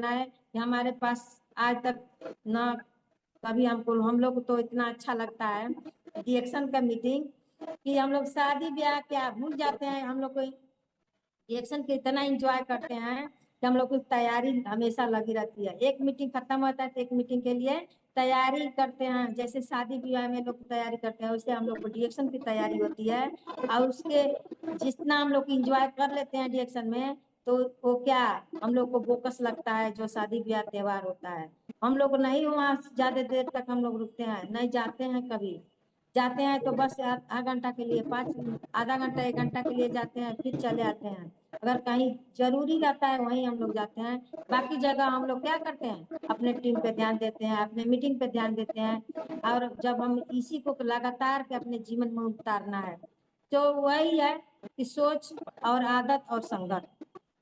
करना है कि हमारे पास आज तक ना कभी हम लोग को तो इतना अच्छा लगता है रिएक्शन का मीटिंग कि हम लोग शादी ब्याह क्या भूल जाते हैं। हम लोग को रिएक्शन के इतना एंजॉय करते हैं कि हम लोग की तैयारी हमेशा लगी रहती है। एक मीटिंग खत्म होता है तो एक मीटिंग के लिए तैयारी करते हैं। जैसे शादी ब्याह में लोग तैयारी करते हैं वैसे हम लोग को रिएक्शन की तैयारी होती है। और उसके जितना हम लोग इंजॉय कर लेते हैं रिएक्शन में तो वो क्या हम लोग को बोकस लगता है। जो शादी ब्याह त्योहार होता है हम लोग नहीं वहाँ ज्यादा देर तक हम लोग रुकते हैं, नहीं जाते हैं। कभी जाते हैं तो बस आधा घंटा के लिए आधा घंटा 1 घंटा के लिए जाते हैं फिर चले आते हैं। अगर कहीं जरूरी रहता है वहीं हम लोग जाते हैं। बाकी जगह हम लोग क्या करते हैं अपने टीम पे ध्यान देते हैं, अपने मीटिंग पे ध्यान देते हैं। और जब हम इसी को लगातार के अपने जीवन में उतारना है तो वही है कि सोच और आदत और संगत।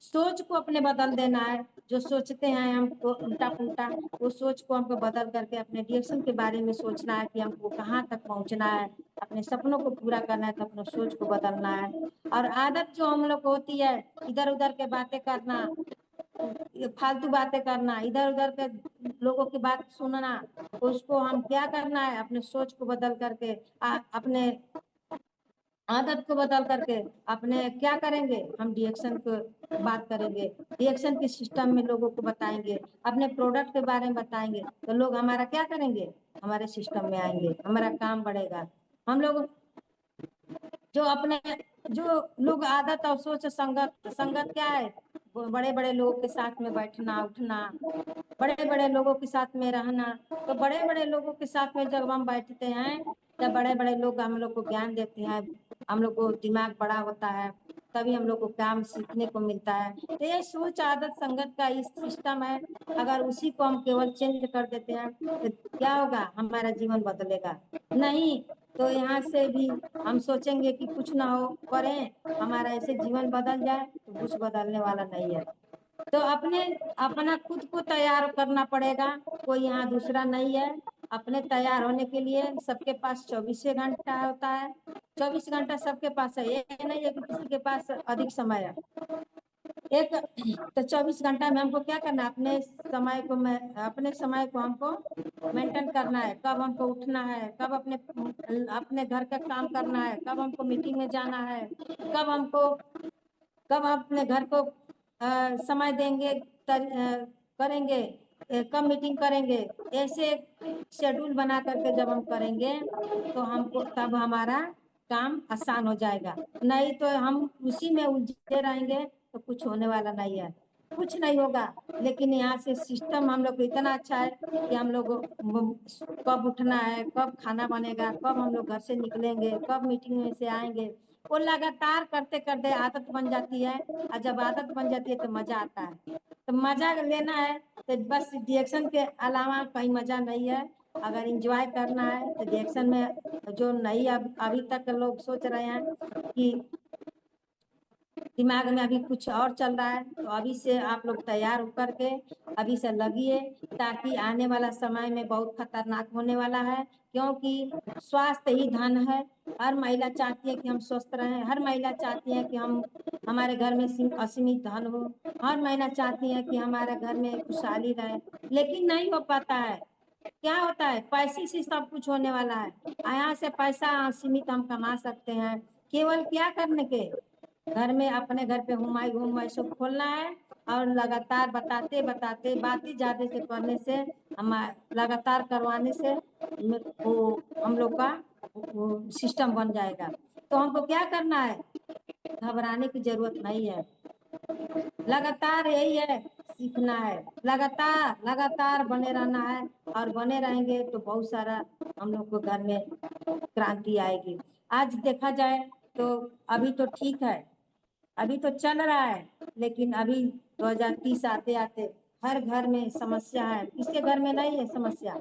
सोच को अपने बदल देना है। जो सोचते हैं हमको उल्टा पुल्टा वो सोच को हमको बदल करके अपने डायरेक्शन के बारे में सोचना है कि हमको कहाँ तक पहुँचना है। अपने सपनों को पूरा करना है तो अपने सोच को बदलना है। और आदत जो हम लोग को होती है इधर उधर के बातें करना, ये फालतू बातें करना, इधर उधर के लोगों की बात सुनना, उसको हम क्या करना है अपने सोच को बदल करके अपने आदत को बदल करके अपने क्या करेंगे हम रिएक्शन को बात करेंगे। रिएक्शन के सिस्टम में लोगों को बताएंगे, अपने प्रोडक्ट के बारे में बताएंगे तो लोग हमारा क्या करेंगे, हमारे सिस्टम में आएंगे, हमारा काम बढ़ेगा। हम लोग जो अपने जो लोग आदत और सोच संगत संगत क्या है, बड़े बड़े लोगों के साथ में बैठना उठना, बड़े बड़े लोगों के साथ में रहना। तो बड़े बड़े लोगों के साथ में जब हम बैठते हैं तब बड़े बड़े लोग हम लोग को ज्ञान देते हैं, हम लोग को दिमाग बड़ा होता है, तभी हम लोग को काम सीखने को मिलता है। तो ये सोच आदत संगत का इस सिस्टम है। अगर उसी को हम केवल चेंज कर देते हैं तो क्या होगा, हमारा जीवन बदलेगा नहीं। तो यहाँ से भी हम सोचेंगे कि कुछ ना हो करें हमारा ऐसे जीवन बदल जाए तो कुछ बदलने वाला नहीं है। तो अपने अपना खुद को तैयार करना पड़ेगा, कोई यहाँ दूसरा नहीं है। अपने तैयार होने के लिए सबके पास 24 घंटा होता है, 24 घंटा सबके पास है। ये नहीं है कि किसी के पास अधिक समय है। एक तो 24 घंटा में हमको क्या करना है, अपने समय को हमको मेंटेन करना है। कब हमको उठना है, कब अपने अपने घर का काम करना है, कब हमको मीटिंग में जाना है, कब अपने घर को समय देंगे करेंगे, कब मीटिंग करेंगे। ऐसे शेड्यूल बना करके जब हम करेंगे तो हमको तब हमारा काम आसान हो जाएगा। नहीं तो हम उसी में उलझे रहेंगे तो कुछ होने वाला नहीं है, कुछ नहीं होगा। लेकिन यहाँ से सिस्टम हम लोग को इतना अच्छा है कि हम लोग कब उठना है, कब खाना बनेगा, कब हम लोग घर से निकलेंगे, कब मीटिंग में से आएंगे, वो लगातार करते करते आदत बन जाती है। और जब आदत बन जाती है तो मजा आता है। तो मजा लेना है तो बस रिएक्शन के अलावा कहीं मजा नहीं है। अगर एंजॉय करना है तो रिएक्शन में जो नहीं अभी तक लोग सोच रहे हैं कि दिमाग में अभी कुछ और चल रहा है तो अभी से आप लोग तैयार होकर के अभी से लगिए, ताकि आने वाला समय में बहुत खतरनाक होने वाला है। क्योंकि स्वास्थ्य ही धन है। हर महिला चाहती है कि हम स्वस्थ रहें, हर महिला चाहती है कि हमारे घर में असीमित धन हो, हर महिला चाहती है कि हमारे घर में खुशहाली रहे। लेकिन नहीं हो पाता है। क्या होता है, पैसे से सब कुछ होने वाला है। यहाँ से पैसा सीमित हम कमा सकते हैं केवल क्या करने के, घर में अपने घर पे हुमाई सब खोलना है। और लगातार बताते बताते बातें ज्यादा से करने से हम लगातार करवाने से वो हम लोग का सिस्टम बन जाएगा। तो हमको क्या करना है, घबराने की जरूरत नहीं है। लगातार यही है, सीखना है, लगातार लगातार बने रहना है। और बने रहेंगे तो बहुत सारा हम लोग को घर में क्रांति आएगी। आज देखा जाए तो अभी तो ठीक है, अभी तो चल रहा है। लेकिन अभी 2030 आते आते हर घर में समस्या है। किसके घर में नहीं है समस्या।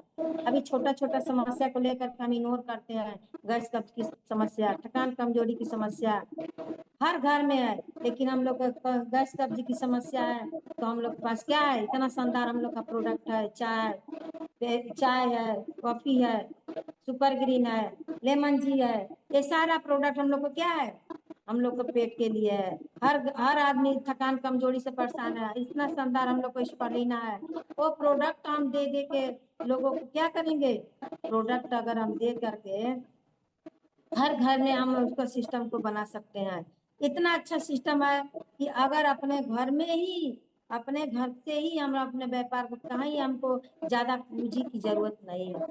अभी छोटा छोटा समस्या को लेकर हम इग्नोर करते हैं। गैस कब्ज की समस्या, थकान कमजोरी की समस्या हर घर में है। लेकिन हम लोग को गैस कब्ज की समस्या है तो हम लोग के पास क्या है, इतना शानदार हम लोग का प्रोडक्ट है। चाय है, कॉफी है, सुपर ग्रीन है, लेमन जी है, ये सारा प्रोडक्ट हम लोग को क्या है हम लोग को पेट के लिए है। हर आदमी थकान कमजोरी से परेशान है। इतना शानदार हम लोग को स्परुलिना है। वो प्रोडक्ट हम दे दे के लोगों को क्या करेंगे? प्रोडक्ट अगर हम दे करके हर घर में हम उसको सिस्टम को बना सकते हैं। इतना अच्छा सिस्टम है कि अगर अपने घर से ही हम अपने व्यापार को, कहीं हमको ज्यादा पूंजी की जरूरत नहीं है,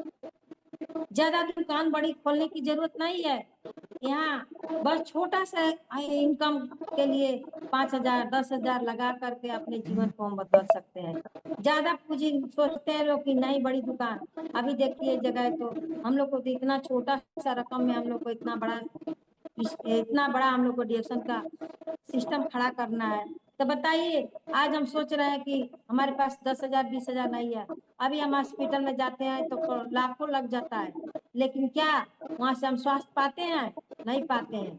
ज्यादा दुकान बड़ी खोलने की जरूरत नहीं है। यहाँ बस छोटा सा इनकम के लिए 5,000 10,000 लगा करके अपने जीवन को हम बदल सकते हैं। ज्यादा पूंजी सोचते हैं लोग कि नहीं बड़ी दुकान। अभी देखिए जगह तो हम लोग को तो इतना छोटा सा रकम में हम लोग को इतना बड़ा हम लोग को डिएक्शन का सिस्टम खड़ा करना है। तो बताइए, आज हम सोच रहे हैं कि हमारे पास 10,000 20,000 नहीं है। अभी हम हॉस्पिटल में जाते हैं तो लाखों लग जाता है, लेकिन क्या वहां से हम स्वास्थ्य पाते हैं? नहीं पाते हैं।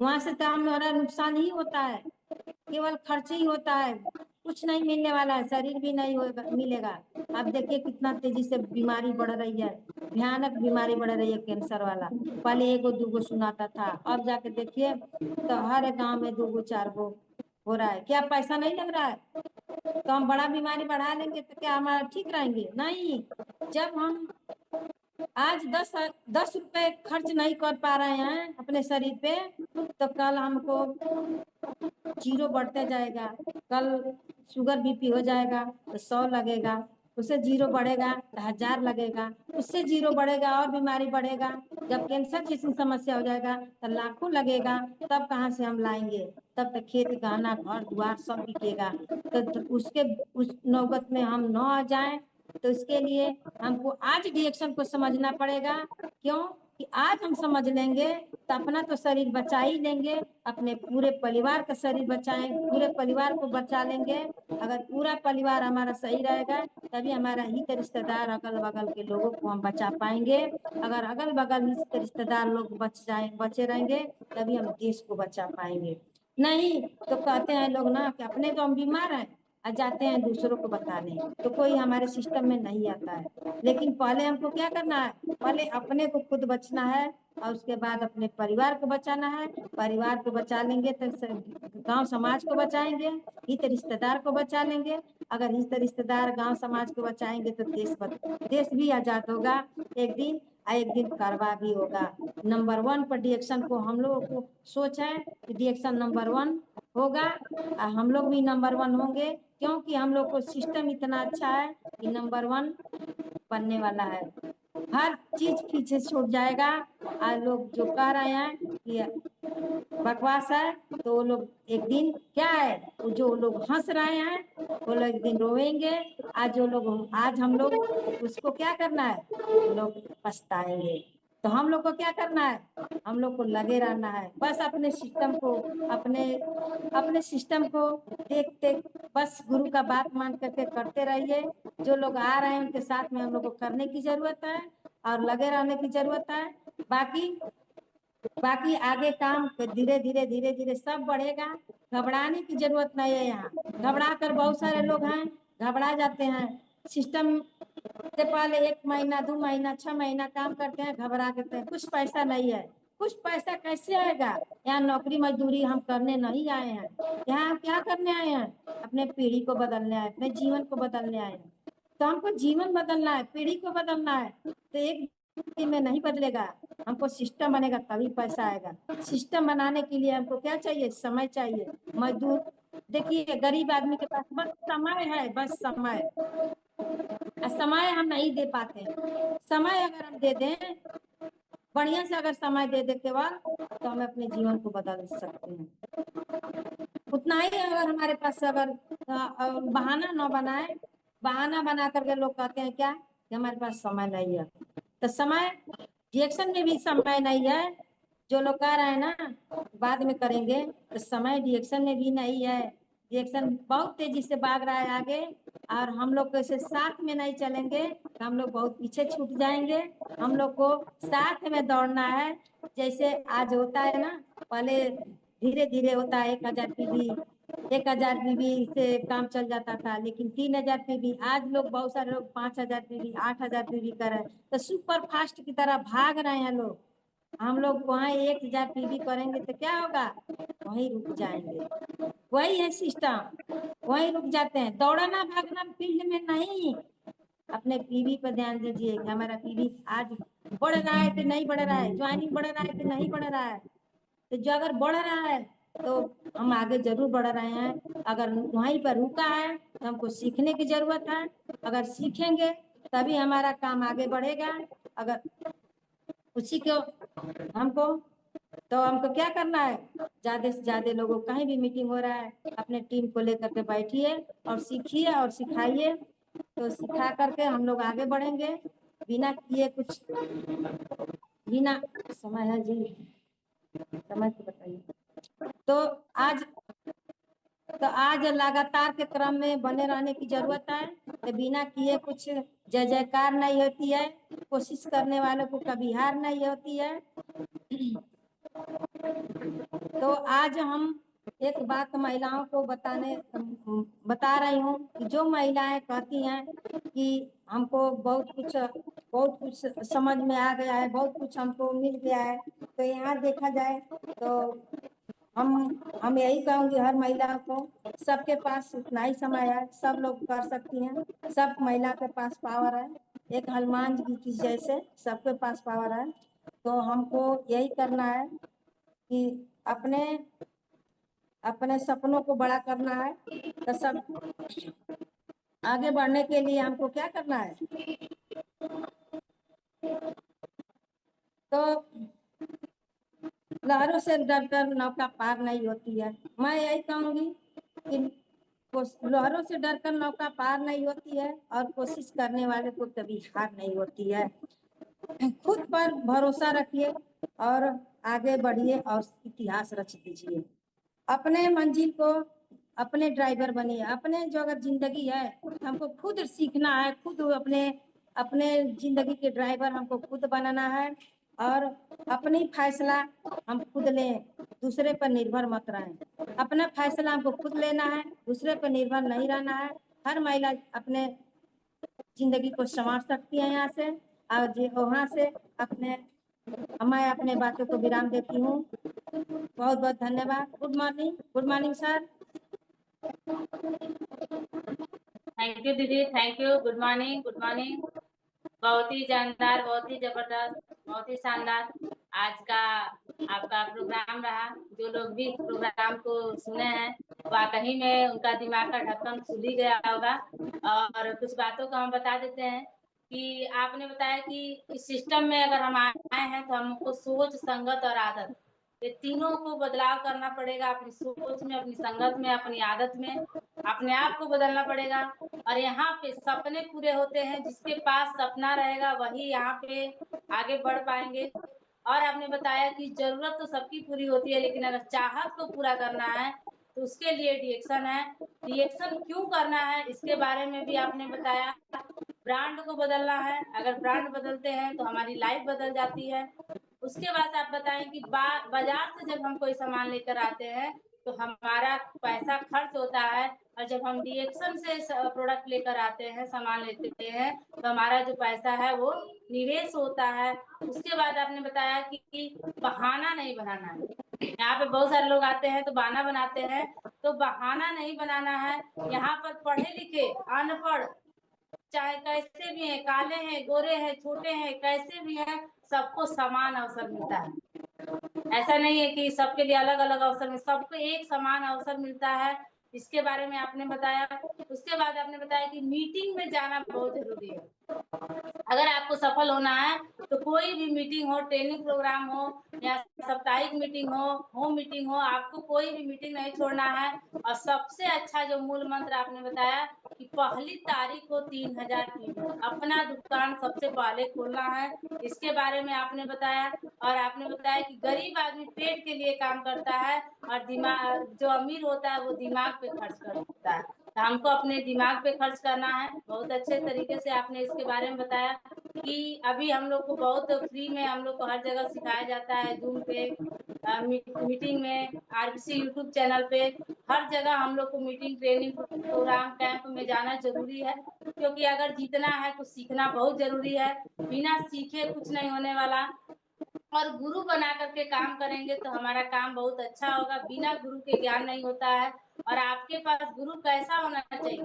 वहां से तो हमारा नुकसान ही होता है, केवल खर्च ही होता है, कुछ नहीं मिलने वाला है, शरीर भी नहीं होगा मिलेगा। अब देखिए कितना तेजी से बीमारी बढ़ रही है, भयानक बीमारी बढ़ रही है कैंसर वाला। पहले एगो दूगो सुनाता था, अब जाके देखिए तो हर गांव में 2 4 गो हो रहा है। क्या पैसा नहीं लग रहा है? तो हम बड़ा बीमारी बढ़ा लेंगे तो क्या हमारा ठीक रहेंगे? नहीं। जब हम आज 10 रुपए खर्च नहीं कर पा रहे हैं अपने शरीर पे, तो कल हमको जीरो बढ़ते जाएगा। कल शुगर बीपी हो जाएगा तो 100 लगेगा, उससे जीरो बढ़ेगा तो 1000 लगेगा, उससे जीरो बढ़ेगा और बीमारी बढ़ेगा। जब कैंसर जैसी समस्या हो जाएगा तो लाखों लगेगा, तब कहाँ से हम लाएंगे? तब तक खेत गहना घर द्वार सब बिकेगा। तो उसके उस नौबत में हम न आ जाए, तो इसके लिए हमको आज डिएक्शन को समझना पड़ेगा। क्यों कि आज हम समझ लेंगे तो अपना तो शरीर बचा ही लेंगे, अपने पूरे परिवार का शरीर बचाएं, पूरे परिवार को बचा लेंगे। अगर पूरा परिवार हमारा सही रहेगा तभी हमारा हित रिश्तेदार अगल बगल के लोगों को हम बचा पाएंगे। अगर अगल बगल रिश्तेदार लोग बचे रहेंगे तभी हम देश को बचा पाएंगे। नहीं तो कहते हैं लोग ना कि अपने तो हम बीमार हैं और जाते हैं दूसरों को बताने, तो कोई हमारे सिस्टम में नहीं आता है। लेकिन पहले हमको क्या करना है? पहले अपने को खुद बचना है और उसके बाद अपने परिवार को बचाना है। परिवार को बचा लेंगे तो गांव समाज को बचाएंगे, हित रिश्तेदार को बचा लेंगे। अगर हित रिश्तेदार गांव समाज को बचाएंगे तो देश भी आजाद होगा एक दिन, और एक दिन करवा भी होगा। नंबर 1 पर डिएक्शन को हम लोगों को सोच है कि डिएक्शन नंबर 1 होगा और हम लोग भी नंबर 1 होंगे, क्योंकि हम लोग को सिस्टम इतना अच्छा है कि नंबर 1 बनने वाला है। हर चीज पीछे छूट जाएगा। और लोग जो कह रहे हैं कि बकवास है, तो वो लोग एक दिन क्या है, जो लोग हंस रहे हैं वो लोग एक दिन रोएंगे। आज हम लोग उसको क्या करना है? हम लोग पछताएंगे। तो हम लोग को क्या करना है? हम लोग को लगे रहना है, बस अपने सिस्टम को देखते, बस गुरु का बात मान करके करते रहिए। जो लोग आ रहे हैं उनके साथ में हम लोग को करने की जरूरत है और लगे रहने की जरूरत है। बाकी आगे काम धीरे धीरे धीरे धीरे सब बढ़ेगा। घबराने की जरूरत नहीं है। यहाँ घबरा कर बहुत सारे लोग हैं, घबरा जाते हैं। सिस्टम से पहले 1 महीना 2 महीना 6 महीना काम करते हैं, घबरा करते हैं कुछ पैसा नहीं है। कुछ पैसा कैसे आएगा? यहाँ नौकरी मजदूरी हम करने नहीं आए हैं। यहाँ हम क्या करने आए हैं? अपने पीढ़ी को बदलने आए, अपने जीवन को बदलने आए हैं। तो हमको जीवन बदलना है, पीढ़ी को बदलना है, तो एक दिन में नहीं बदलेगा। हमको सिस्टम बनेगा तभी पैसा आएगा। सिस्टम बनाने के लिए हमको क्या चाहिए? समय चाहिए। मजदूर देखिए, गरीब आदमी के पास बस समय है, बस समय। समय हम नहीं दे पाते हैं। समय अगर हम दे दें, बढ़िया से अगर समय दे दे केवल, तो हम अपने जीवन को बदल सकते हैं। उतना ही अगर हमारे पास अगर बहाना न बनाए, बहाना बना करके लोग कहते हैं क्या कि हमारे पास समय नहीं है। तो समय डिएक्शन में भी समय नहीं है। जो लोग कह रहे हैं ना बाद में करेंगे, तो समय डिएक्शन में भी नहीं है। डिएक्शन बहुत तेजी से भाग रहा है आगे, और हम लोग कैसे साथ में नहीं चलेंगे तो हम लोग बहुत पीछे छूट जाएंगे। हम लोग को साथ में दौड़ना है। जैसे आज होता है ना, पहले धीरे धीरे होता है, 1,000 पीवी से काम चल जाता था, लेकिन 3,000 पीवी, आज लोग बहुत सारे लोग 5,000 पीवी 8,000 पीवी कर रहे हैं। तो सुपर फास्ट की तरह भाग रहे हैं लोग। हम लोग वहाँ 1000 पीवी करेंगे तो क्या होगा, वहीं रुक जाएंगे। वही है सिस्टम, वहीं रुक जाते हैं। दौड़ना भागना फील्ड में नहीं, अपने पीवी पर ध्यान दीजिए कि हमारा पीवी आज बढ़ रहा है कि नहीं बढ़ रहा है, ज्वाइनिंग बढ़ रहा है कि नहीं बढ़ रहा है। तो जो अगर बढ़ रहा है तो हम आगे जरूर बढ़ रहे हैं। अगर वहीं पर रुका है तो हमको सीखने की जरूरत है। अगर सीखेंगे तभी हमारा काम आगे बढ़ेगा। अगर उसी को हमको तो हमको क्या करना है, ज्यादा से ज्यादा लोगों, कहीं भी मीटिंग हो रहा है अपने टीम को लेकर के बैठिए और सीखिए और सिखाइए। तो सिखा करके हम लोग आगे बढ़ेंगे। बिना किए कुछ, बिना समय है जी, समय तो बताइए। तो आज लगातार के क्रम में बने रहने की जरूरत है। तो बिना किए कुछ जय जयकार नहीं होती है, कोशिश करने वालों को कभी हार नहीं होती है। तो आज हम एक बात महिलाओं को बता रही हूँ कि जो महिलाएं कहती हैं कि हमको बहुत कुछ समझ में आ गया है, बहुत कुछ हमको मिल गया है। तो यहाँ देखा जाए तो हम यही कहूँगी हर महिला को, सबके पास उतना ही समय है, सब लोग कर सकती हैं, सब महिला के पास पावर है। एक हनुमान जी की जैसे सबके पास पावर है। तो हमको यही करना है कि अपने अपने सपनों को बड़ा करना है। तो सब आगे बढ़ने के लिए हमको क्या करना है, तो लहरों से डरकर नौका पार नहीं होती है। मैं यही कहूंगी कि लहरों से डरकर नौका पार नहीं होती है, और कोशिश करने वाले को कभी हार नहीं होती है। खुद पर भरोसा रखिए और आगे बढ़िए और इतिहास रच दीजिए। अपने मंजिल को अपने ड्राइवर बनिए। अपने जो अगर जिंदगी है हमको खुद सीखना है, खुद अपने अपने जिंदगी के ड्राइवर हमको खुद बनाना है। और अपनी फैसला हम खुद लें, दूसरे पर निर्भर मत रहें। अपना फैसला हमको खुद लेना है, दूसरे पर निर्भर नहीं रहना है। हर महिला अपने जिंदगी को संवार सकती है यहाँ से, और वहाँ से अपने मैं अपने बातों को विराम देती हूँ। बहुत बहुत धन्यवाद। Good morning, good morning sir. Thank you दीदी, thank you. Good morning, good morning. बहुत ही जानदार, बहुत ही जबरदस्त, बहुत ही शानदार आज का आपका प्रोग्राम रहा। जो लोग भी प्रोग्राम को सुने हैं वाकई में उनका दिमाग का ढक्कन खुल ही गया होगा। और कुछ बातों को हम बता देते हैं कि आपने बताया कि इस सिस्टम में अगर हम आए हैं तो हमको सोच, संगत और आदत, ये तीनों को बदलाव करना पड़ेगा। अपनी सोच में, अपनी संगत में, अपनी आदत में अपने आप को बदलना पड़ेगा। और यहाँ पे सपने पूरे होते हैं, जिसके पास सपना रहेगा वही यहाँ पे आगे बढ़ पाएंगे। और आपने बताया कि जरूरत तो सबकी पूरी होती है, लेकिन अगर चाहत को पूरा करना है तो उसके लिए डिएक्शन है। डिएक्शन क्यों करना है इसके बारे में भी आपने बताया। ब्रांड को बदलना है, अगर ब्रांड बदलते हैं तो हमारी लाइफ बदल जाती है। उसके बाद आप बताएं कि बाजार से जब हम कोई सामान लेकर आते हैं तो हमारा पैसा खर्च होता है, और जब हम डिएक्शन से प्रोडक्ट लेकर आते हैं, सामान लेते हैं, तो हमारा जो पैसा है वो निवेश होता है। उसके बाद आपने बताया कि बहाना नहीं बनाना है। यहाँ पे बहुत सारे लोग आते हैं तो बहाना बनाते हैं, तो बहाना नहीं बनाना है। यहाँ पर पढ़े लिखे, अनपढ़, चाहे कैसे भी हैं, काले हैं, गोरे हैं, छोटे हैं, कैसे भी हैं, सबको समान अवसर मिलता है। ऐसा नहीं है कि सबके लिए अलग अलग अवसर में, सबको एक समान अवसर मिलता है। इसके बारे में आपने बताया। उसके बाद आपने बताया कि मीटिंग में जाना बहुत जरूरी है। अगर आपको सफल होना है तो कोई भी मीटिंग हो, ट्रेनिंग प्रोग्राम हो या साप्ताहिक मीटिंग हो, होम मीटिंग हो, आपको कोई भी मीटिंग नहीं छोड़ना है। और सबसे अच्छा जो मूल मंत्र आपने बताया कि पहली तारीख को 3000 पीवी अपना दुकान सबसे पहले खोलना है, इसके बारे में आपने बताया। और आपने बताया कि गरीब आदमी पेट के लिए काम करता है, और दिमाग, जो अमीर होता है वो दिमाग पे खर्च करता है। तो हमको अपने दिमाग पे खर्च करना है। बहुत अच्छे तरीके से आपने इसके बारे में बताया कि अभी हम लोग को बहुत फ्री में हम लोग को हर जगह सिखाया जाता है, जूम पे, मीटिंग में, आरबीसी यूट्यूब चैनल पे, हर जगह हम लोग को मीटिंग, ट्रेनिंग प्रोग्राम, कैंप में जाना जरूरी है। क्योंकि अगर जीतना है तो सीखना बहुत जरूरी है। बिना सीखे कुछ नहीं होने वाला। और गुरु बना करके काम करेंगे तो हमारा काम बहुत अच्छा होगा। बिना गुरु के ज्ञान नहीं होता है। और आपके पास गुरु कैसा होना चाहिए?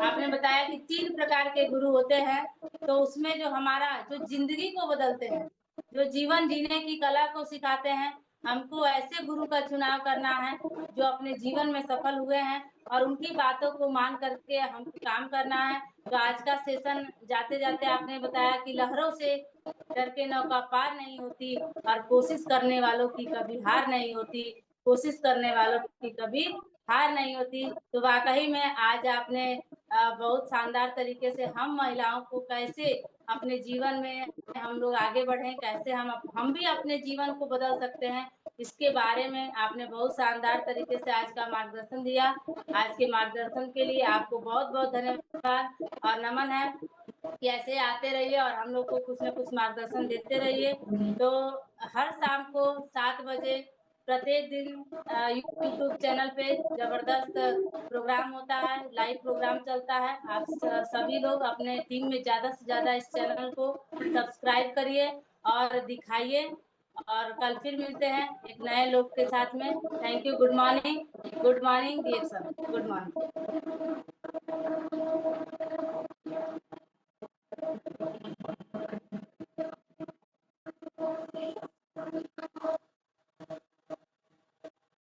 आपने बताया कि 3 प्रकार के गुरु होते हैं, तो उसमें जो हमारा जो ज़िंदगी को बदलते हैं, जो जीवन जीने की कला को सिखाते हैं, हमको ऐसे गुरु का चुनाव करना है, जो अपने जीवन में सफल हुए हैं और उनकी बातों को मान करके हमको काम करना है। तो आज का सेशन जाते-जाते आपने बताया कि लहरों से डर के नौका पार नहीं होती और कोशिश करने वालों की कभी हार नहीं होती, कोशिश करने वालों की कभी हार नहीं होती। तो वाक़ई में आज आपने बहुत शानदार तरीके से हम महिलाओं को कैसे अपने जीवन में हम लोग आगे बढ़ें, कैसे हम भी अपने जीवन को बदल सकते हैं, इसके बारे में आपने बहुत शानदार तरीके से आज का मार्गदर्शन दिया। आज के मार्गदर्शन के लिए आपको बहुत-बहुत धन्यवाद और नमन है। कि ऐसे आते रहिए और हम लोग को कुछ न कुछ मार्गदर्शन देते रहिए। तो हर शाम को 7 बजे प्रत्येक दिन यूट्यूब चैनल पे ज़बरदस्त प्रोग्राम होता है, लाइव प्रोग्राम चलता है। आप सभी लोग अपने टीम में ज़्यादा से ज़्यादा इस चैनल को सब्सक्राइब करिए और दिखाइए और कल फिर मिलते हैं एक नए लोग के साथ में। Thank you, good morning, reaction, good morning.